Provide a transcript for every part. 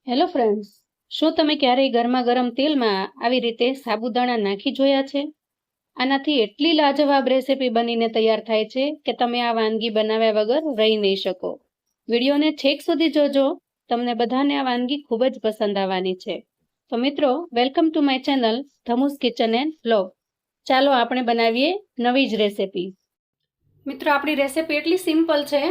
Hello friends, શું તમે ક્યારેય ગરમા ગરમ તેલમાં આવી રીતે સાબુદાણા નાખી જોયા છે? આનાથી એટલી લાજવાબ રેસીપી બનીને તૈયાર થાય છે કે તમે આ વાનગી બનાવ્યા વગર રહી નહીં શકો. વિડીયોને છેક સુધી જોજો, તમને બધાને આ વાનગી ખૂબ જ પસંદ આવવાની છે. તો મિત્રો, વેલકમ ટુ માય ચેનલ ધમુસ કિચન એન્ડ વ્લોગ. ચાલો આપણે બનાવીએ નવી જ રેસીપી. મિત્રો, આપણી રેસીપી એટલી સિમ્પલ છે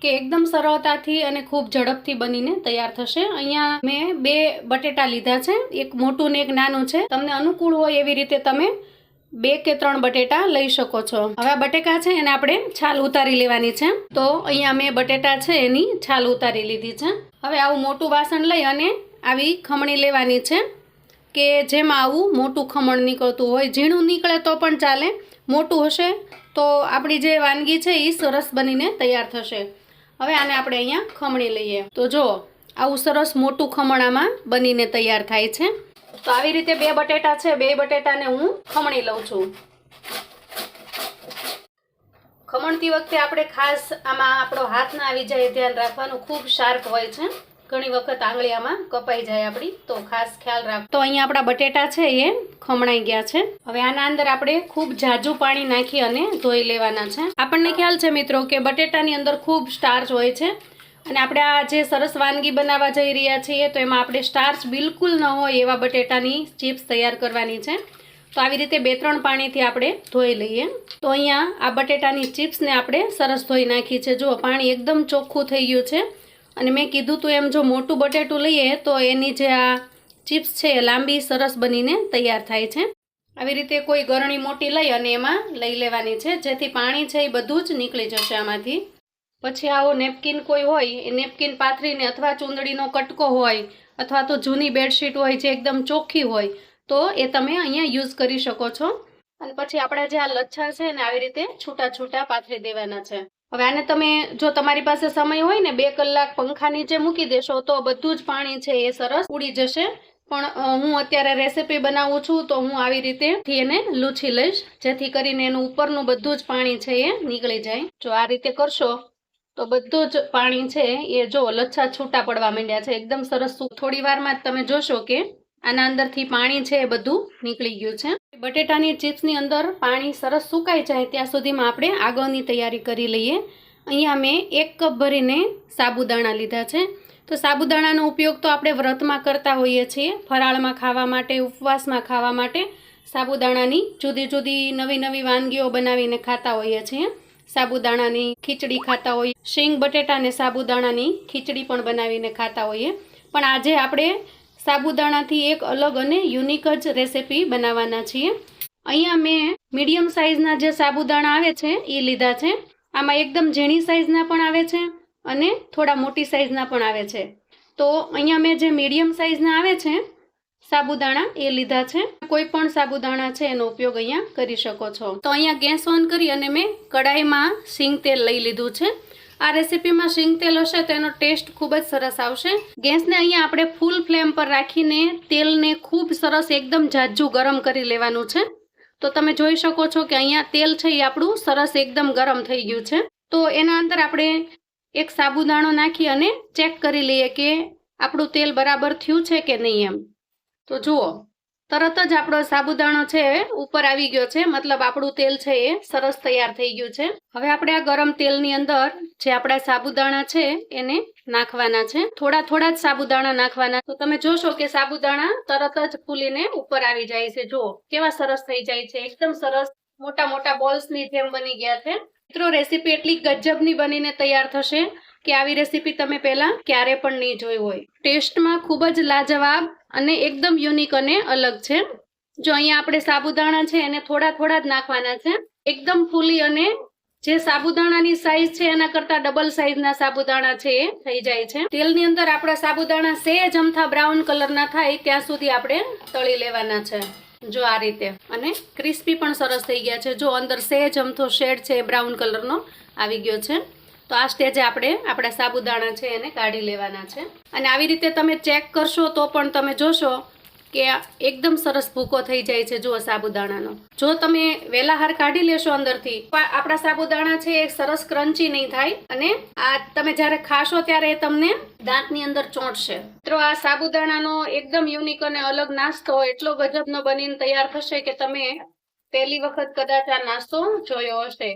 કે એકદમ સરળતાથી અને ખૂબ ઝડપથી બનીને તૈયાર થશે. અહીંયા મેં 2 બટેટા લીધા છે, એક મોટું ને એક નાનું છે. તમને અનુકૂળ હોય એવી રીતે તમે 2 કે 3 બટેટા લઈ શકો છો. હવે આ બટેકા છે એને આપણે છાલ ઉતારી લેવાની છે. તો અહીંયા મેં બટેટા છે એની છાલ ઉતારી લીધી છે. હવે આવું મોટું વાસણ લઈ અને આવી ખમણી લેવાની છે કે જેમાં આવું મોટું ખમણ નીકળતું હોય. ઝીણું નીકળે તો પણ ચાલે, મોટું હશે તો આપણી જે વાનગી છે એ સરસ બનીને તૈયાર થશે. હવે આને આપણે અહીંયા ખમણી લઈએ. તો જો આવું સરસ મોટું ખમણામાં બનીને તૈયાર થાય છે. તો આવી રીતે 2 બટેટા છે, 2 બટેટાને હું ખમણી લઉં છું. ખમણતી વખતે આપણે ખાસ આમાં આપણો હાથ ના આવી જાય ધ્યાન રાખવાનું. ખૂબ શાર્પ હોય છે, ઘણી વખત આંગળી આમાં કપાઈ જાય આપણી, તો ખાસ ખ્યાલ રાખ. તો અહીંયા આપણા બટેટા છે એ ખમણાઈ ગયા છે. હવે આના અંદર આપણે ખૂબ ઝાઝું પાણી નાખી અને ધોઈ લેવાના છે. આપણને ખ્યાલ છે મિત્રો કે બટેટાની અંદર ખૂબ સ્ટાર્ચ હોય છે અને આપણે આ જે સરસ વાનગી બનાવવા જઈ રહ્યા છીએ તો એમાં આપણે સ્ટાર્ચ બિલકુલ ન હોય એવા બટેટાની ચિપ્સ તૈયાર કરવાની છે. તો આવી રીતે 2-3 પાણીથી આપણે ધોઈ લઈએ. તો અહીંયા આ બટેટાની ચિપ્સને આપણે સરસ ધોઈ નાખી છે. જો પાણી એકદમ ચોખ્ખું થઈ ગયું છે. અને મેં કીધું તું એમ જો મોટું બટેટું લઈએ તો એની જે આ ચિપ્સ છે એ લાંબી સરસ બનીને તૈયાર થાય છે. આવી રીતે કોઈ ગરણી મોટી લઈ અને એમાં લઈ લેવાની છે, જેથી પાણી છે એ બધું જ નીકળી જશે આમાંથી. પછી આવો નેપકિન કોઈ હોય એ નેપકિન પાથરીને, અથવા ચૂંદડીનો કટકો હોય અથવા તો જૂની બેડશીટ હોય જે એકદમ ચોખ્ખી હોય તો એ તમે અહીંયા યુઝ કરી શકો છો. અને પછી આપણા જે આ લચ્છા છે ને આવી રીતે છૂટા છૂટા પાથરી દેવાના છે. હવે આને તમે જો તમારી પાસે સમય હોય ને 2 કલાક પંખા નીચે મૂકી દેશો તો બધું જ પાણી છે એ સરસ ઉડી જશે. પણ હું અત્યારે રેસીપી બનાવું છું તો હું આવી રીતે એને લૂછી લઈશ, જેથી કરીને એનું ઉપરનું બધું જ પાણી છે એ નીકળી જાય. જો આ રીતે કરશો તો બધું જ પાણી છે એ જો લચ્છા છૂટા પડવા માંડ્યા છે, એકદમ સરસ. થોડી વારમાં જ તમે જોશો કે આના અંદરથી પાણી છે એ બધું નીકળી ગયું છે. બટેટાની ચિપ્સની અંદર પાણી સરસ સુકાઈ જાય ત્યાં સુધીમાં આપણે આગળની તૈયારી કરી લઈએ. અહીંયા મેં 1 કપ ભરીને સાબુદાણા લીધા છે. તો સાબુદાણાનો ઉપયોગ તો આપણે વ્રતમાં કરતા હોઈએ છીએ, ફરાળમાં ખાવા માટે, ઉપવાસમાં ખાવા માટે સાબુદાણાની જુદી જુદી નવી વાનગીઓ બનાવીને ખાતા હોઈએ છીએ. સાબુદાણાની ખીચડી ખાતા હોઈએ, શીંગ બટેટા અને સાબુદાણાની ખીચડી પણ બનાવીને ખાતા હોઈએ. પણ આજે આપણે સાબુદાણાથી એક અલગ અને યુનિક જ રેસીપી બનાવવાના છીએ. અહીંયા મેં મીડિયમ સાઇઝના જે સાબુદાણા આવે છે એ લીધા છે. આમાં એકદમ ઝીણી સાઇઝના પણ આવે છે અને થોડા મોટી સાઇઝના પણ આવે છે. તો અહીંયા મેં જે મીડિયમ સાઇઝના આવે છે સાબુદાણા એ લીધા છે. કોઈ પણ સાબુદાણા છે એનો ઉપયોગ અહીંયા કરી શકો છો. તો અહીંયા ગેસ ઓન કરી અને મેં કડાઈમાં સિંગ તેલ લઈ લીધું છે. આ રેસીપીમાં સિંગ તેલ હશે તો એનો ટેસ્ટ ખૂબ જ સરસ આવશે. ગેસને અહીંયા આપણે ફૂલ ફ્લેમ પર રાખીને તેલને ખૂબ સરસ એકદમ ઝાઝું ગરમ કરી લેવાનું છે. તો તમે જોઈ શકો છો કે અહીંયા તેલ છે એ આપણું સરસ એકદમ ગરમ થઈ ગયું છે. તો એના અંદર આપણે એક સાબુદાણો નાખી અને ચેક કરી લઈએ કે આપણું તેલ બરાબર થયું છે કે નહીં એમ. તો જુઓ, તરત જ આપણો સાબુદાણો છે ઉપર આવી ગયો છે, મતલબ આપણું તેલ છે એ સરસ તૈયાર થઈ ગયું છે. હવે આપણે આ ગરમ તેલની અંદર જે આપણા સાબુદાણા છે એને નાખવાના છે. થોડા જ સાબુદાણા નાખવાના. તો તમે જોશો કે સાબુદાણા તરત જ ફૂલીને ઉપર આવી જાય છે. જુઓ કેવા સરસ થઈ જાય છે, એકદમ સરસ મોટા બોલ્સની જેમ બની ગયા છે. મિત્રો, રેસીપી એટલી ગજબની બનીને તૈયાર થશે કે આવી રેસીપી તમે પહેલા ક્યારે પણ નહીં જોઈ હોય. ટેસ્ટમાં ખૂબ જ લાજવાબ અને એકદમ યુનિક અને અલગ છે. જો અહીંયા આપણે સાબુદાણા છે એને થોડા જ નાખવાના છે. એકદમ ફૂલી અને જે સાબુદાણાની સાઈઝ છે એના કરતા ડબલ સાઈઝના સાબુદાણા છે એ થઈ જાય છે. તેલની અંદર આપણા સાબુદાણા સહેજ અમથા બ્રાઉન કલરના થાય ત્યાં સુધી આપણે તળી લેવાના છે. જો આ રીતે, અને ક્રિસ્પી પણ સરસ થઈ ગયા છે. જો અંદર સહેજ અમથો શેડ છે બ્રાઉન કલરનો આવી ગયો છે. તો આ સ્ટેજે આપણે આપણા સાબુદાણા છે એને કાઢી લેવાના છે. અને આવી રીતે તમે ચેક કરશો તો પણ તમે જોશો કે એકદમ સરસ ભૂકો થઈ જાય છે. જુઓ સાબુદાણાનો, જો તમે વેલાહાર કાઢી લેશો અંદરથી, આપણા સાબુદાણા છે એ સરસ ક્રન્ચી નહીં થાય અને આ તમે જ્યારે ખાશો ત્યારે તમને દાંતની અંદર ચોંટશે. મિત્રો આ સાબુદાણાનો એકદમ યુનિક અને અલગ નાસ્તો એટલો ગજબનો બનીને તૈયાર થશે કે તમે પહેલી વખત કદાચ આ નાસ્તો જોયો હશે.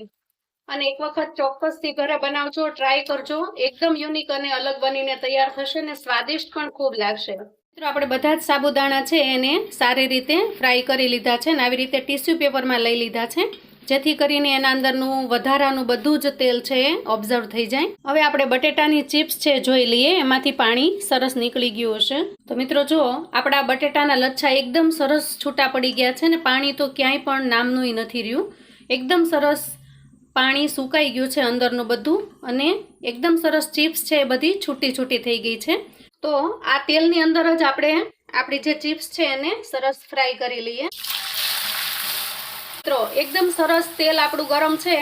અને એક વખત ચોક્કસથી ઘરે બનાવજો, ટ્રાય કરજો. એકદમ યુનિક અને અલગ બનીને તૈયાર થશે ને સ્વાદિષ્ટ પણ ખૂબ લાગશે. મિત્રો આપણે બધા જ સાબુદાણા છે એને સારી રીતે ફ્રાય કરી લીધા છે અને આવી રીતે ટીશ્યુ પેપરમાં લઈ લીધા છે, જેથી કરીને એના અંદરનું વધારાનું બધું જ તેલ છે એ ઓબ્ઝર્વ થઈ જાય. હવે આપણે બટેટાની ચિપ્સ છે જોઈ લઈએ, એમાંથી પાણી સરસ નીકળી ગયું હશે. તો મિત્રો જુઓ, આપણા બટેટાના લચ્છા એકદમ સરસ છૂટા પડી ગયા છે ને પાણી તો ક્યાંય પણ નામનું નથી રહ્યું. એકદમ સરસ પાણી સુકાઈ ગયું છે અંદરનું બધું અને એકદમ સરસ ચિપ્સ છે એ બધી છૂટી છૂટી થઈ ગઈ છે. તો આ તેલની અંદર જ આપણે આપણી જે ચિપ્સ છે એને સરસ ફ્રાય કરી લઈએ. મિત્રો એકદમ સરસ તેલ આપણું ગરમ છે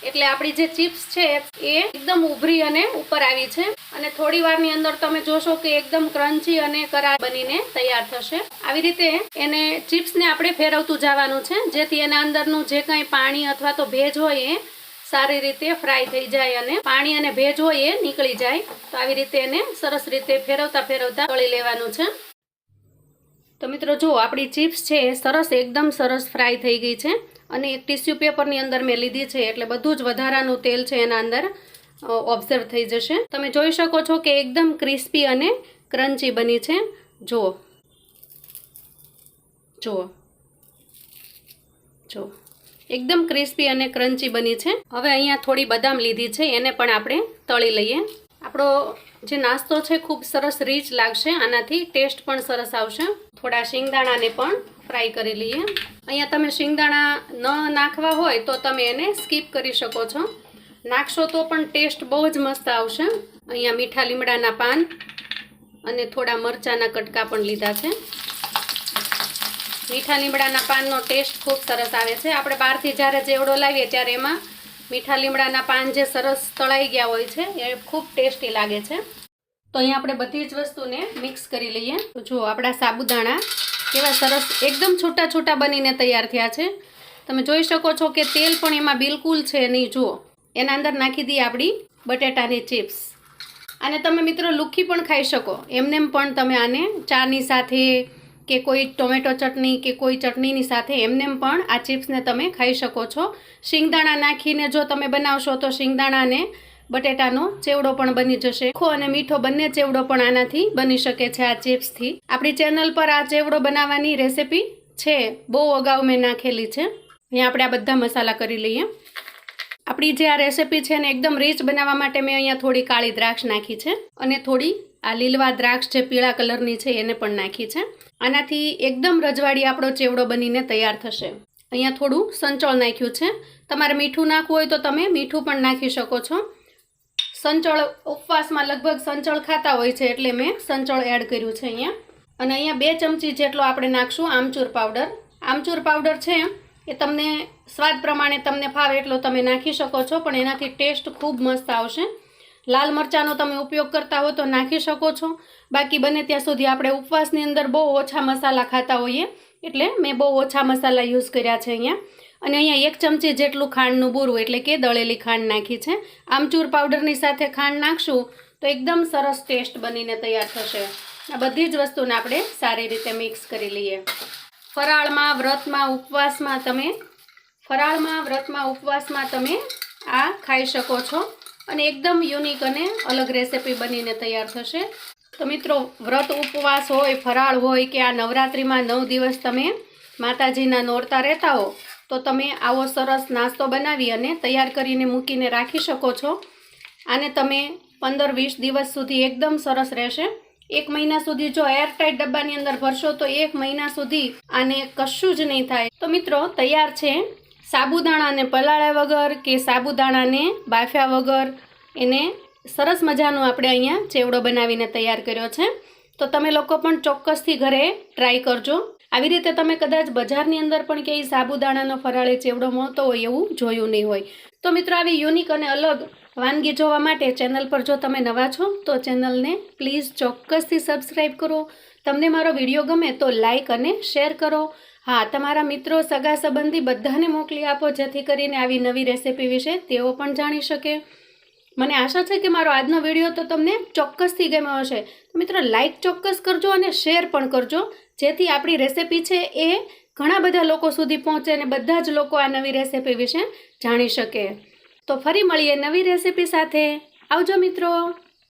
એટલે આપણી જે ચિપ્સ છે એ એકદમ ઉભરી અને ઉપર આવી છે અને થોડી વારની અંદર તમે જોશો કે એકદમ ક્રન્ચી અને કરાર બનીને તૈયાર થશે. આવી રીતે એને ચિપ્સને આપણે ફેરવતું જવાનું છે, જેથી એના અંદરનું જે કાંઈ પાણી અથવા તો ભેજ હોય એ સારી રીતે ફ્રાય થઈ જાય અને પાણી અને ભેજ હોય એ નીકળી જાય. તો આવી રીતે એને સરસ રીતે ફેરવતા ફેરવતા તળી લેવાનું છે. તો મિત્રો જુઓ, આપણી ચિપ્સ છે એ સરસ એકદમ સરસ ફ્રાય થઈ ગઈ છે અને એક ટીશ્યુ પેપરની અંદર મેં લીધી છે એટલે બધું જ વધારાનું તેલ છે એના અંદર ઓબ્ઝર્વ થઈ જશે. તમે જોઈ શકો છો કે એકદમ ક્રિસ્પી અને ક્રન્ચી બની છે. જુઓ જુઓ જુઓ, એકદમ ક્રિસ્પી અને ક્રન્ચી બની છે. હવે અહીંયા થોડી બદામ લીધી છે, એને પણ આપણે તળી લઈએ. આપણો જે નાસ્તો છે ખૂબ સરસ રીચ લાગશે, આનાથી ટેસ્ટ પણ સરસ આવશે. થોડા શિંગદાણાને પણ ફ્રાય કરી લઈએ. અહીંયા તમે શિંગદાણા ન નાખવા હોય તો તમે એને સ્કીપ કરી શકો છો, નાખશો તો પણ ટેસ્ટ બહુ જ મસ્ત આવશે. અહીંયા મીઠા લીમડાના પાન અને થોડા મરચાંના કટકા પણ લીધા છે. મીઠા લીમડાના પાનનો ટેસ્ટ ખૂબ સરસ આવે છે. આપણે બહારથી જ્યારે ચેવડો લાવીએ ત્યારે એમાં મીઠા લીમડાના પાન જે સરસ તળાઈ ગયા હોય છે એ ખૂબ ટેસ્ટી લાગે છે. તો અહીંયા આપણે બધી જ વસ્તુને મિક્સ કરી લઈએ. તો જુઓ, આપણા સાબુદાણા કેવા સરસ એકદમ છૂટા છૂટા બનીને તૈયાર થયા છે. તમે જોઈ શકો છો કે તેલ પણ એમાં બિલકુલ છે નહીં. જુઓ, એના અંદર નાખી દઈએ આપણી બટેટાની ચિપ્સ. આને તમે મિત્રો લુખી પણ ખાઈ શકો, એમનેમ પણ તમે આને ચાની સાથે કે કોઈ ટોમેટો ચટણી કે કોઈ ચટણીની સાથે એમનેમ પણ આ ચિપ્સને તમે ખાઈ શકો છો. શિંગદાણા નાખીને જો તમે બનાવશો તો શિંગદાણાને બટેટાનો ચેવડો પણ બની જશે. તીખો અને મીઠો બંને ચેવડો પણ આનાથી બની શકે છે આ ચિપ્સથી. આપણી ચેનલ પર આ ચેવડો બનાવવાની રેસીપી છે, બહુ અગાઉ મેં નાખેલી છે. અહીંયા આપણે આ બધા મસાલા કરી લઈએ. આપણી જે આ રેસીપી છે ને એકદમ રીચ બનાવવા માટે મેં અહીંયા થોડી કાળી દ્રાક્ષ નાખી છે અને થોડી આ લીલવા દ્રાક્ષ જે પીળા કલરની છે એને પણ નાખી છે. આનાથી એકદમ રજવાડી આપણો ચેવડો બનીને તૈયાર થશે. અહીંયા થોડું સંચળ નાખ્યું છે. તમારે મીઠું નાખવું હોય તો તમે મીઠું પણ નાખી શકો છો. સંચળ ઉપવાસમાં લગભગ સંચળ ખાતા હોય છે એટલે મેં સંચળ એડ કર્યું છે અહીંયા. અને અહીંયા 2 ચમચી જેટલો આપણે નાખશું આમચૂર પાવડર. આમચૂર પાવડર છે એ તમને સ્વાદ પ્રમાણે તમને ફાવે એટલો તમે નાખી શકો છો, પણ એનાથી ટેસ્ટ ખૂબ મસ્ત આવશે. લાલ મરચાંનો તમે ઉપયોગ કરતા હો તો નાખી શકો છો. બાકી બને ત્યાં સુધી આપણે ઉપવાસની અંદર બહુ ઓછા મસાલા ખાતા હોઈએ એટલે મેં બહુ ઓછા મસાલા યુઝ કર્યા છે અહીંયા. અને અહીંયા 1 ચમચી જેટલું ખાંડનું બૂરું એટલે કે દળેલી ખાંડ નાખી છે. આમચૂર પાવડરની સાથે ખાંડ નાખશું તો એકદમ સરસ ટેસ્ટ બનીને તૈયાર થશે. આ બધી જ વસ્તુને આપણે સારી રીતે મિક્સ કરી લઈએ. ફરાળમાં વ્રતમાં તમે આ ખાઈ શકો છો અને એકદમ યુનિક અને અલગ રેસીપી બનીને તૈયાર થશે. તો મિત્રો, વ્રત ઉપવાસ હોય, ફરાળ હોય કે આ નવરાત્રિમાં 9 દિવસ તમે માતાજીના નોરતા રહેતા હો તો તમે આવો સરસ નાસ્તો બનાવી અને તૈયાર કરીને મૂકીને રાખી શકો છો. આને તમે 15-20 દિવસ સુધી એકદમ સરસ રહેશે. 1 મહિના સુધી જો એરટાઈટ ડબ્બાની અંદર ભરશો તો 1 મહિના સુધી આને કશું જ નહીં થાય. તો મિત્રો, તૈયાર છે સાબુદાણાને પલાળ્યા વગર કે સાબુદાણાને બાફ્યા વગર એને સરસ મજાનો આપણે અહીંયા ચેવડો બનાવીને તૈયાર કર્યો છે. તો તમે લોકો પણ ચોક્કસથી ઘરે ટ્રાય કરજો. આવી રીતે તમે કદાચ બજારની અંદર પણ ક્યાંય સાબુદાણાનો ફરાળી ચેવડો મળતો હોય એવું જોયું નહીં હોય. તો મિત્રો આવી યુનિક અને અલગ વાનગી જોવા માટે ચેનલ પર જો તમે નવા છો તો ચેનલને પ્લીઝ ચોક્કસથી સબસ્ક્રાઈબ કરો. તમને મારો વિડીયો ગમે તો લાઈક અને શેર કરો. હા, તમારા મિત્રો, સગા સંબંધી બધાને મોકલી આપો જેથી કરીને આવી નવી રેસિપી વિશે તેઓ પણ જાણી શકે. મને આશા છે કે મારો આજનો વિડીયો તો તમને ચોક્કસથી ગમ્યો હશે. મિત્રો લાઈક ચોક્કસ કરજો અને શેર પણ કરજો જેથી આપણી રેસિપી છે એ ઘણા બધા લોકો સુધી પહોંચે અને બધા જ લોકો આ નવી રેસિપી વિશે જાણી શકે. તો ફરી મળીએ નવી રેસિપી સાથે. આવજો મિત્રો.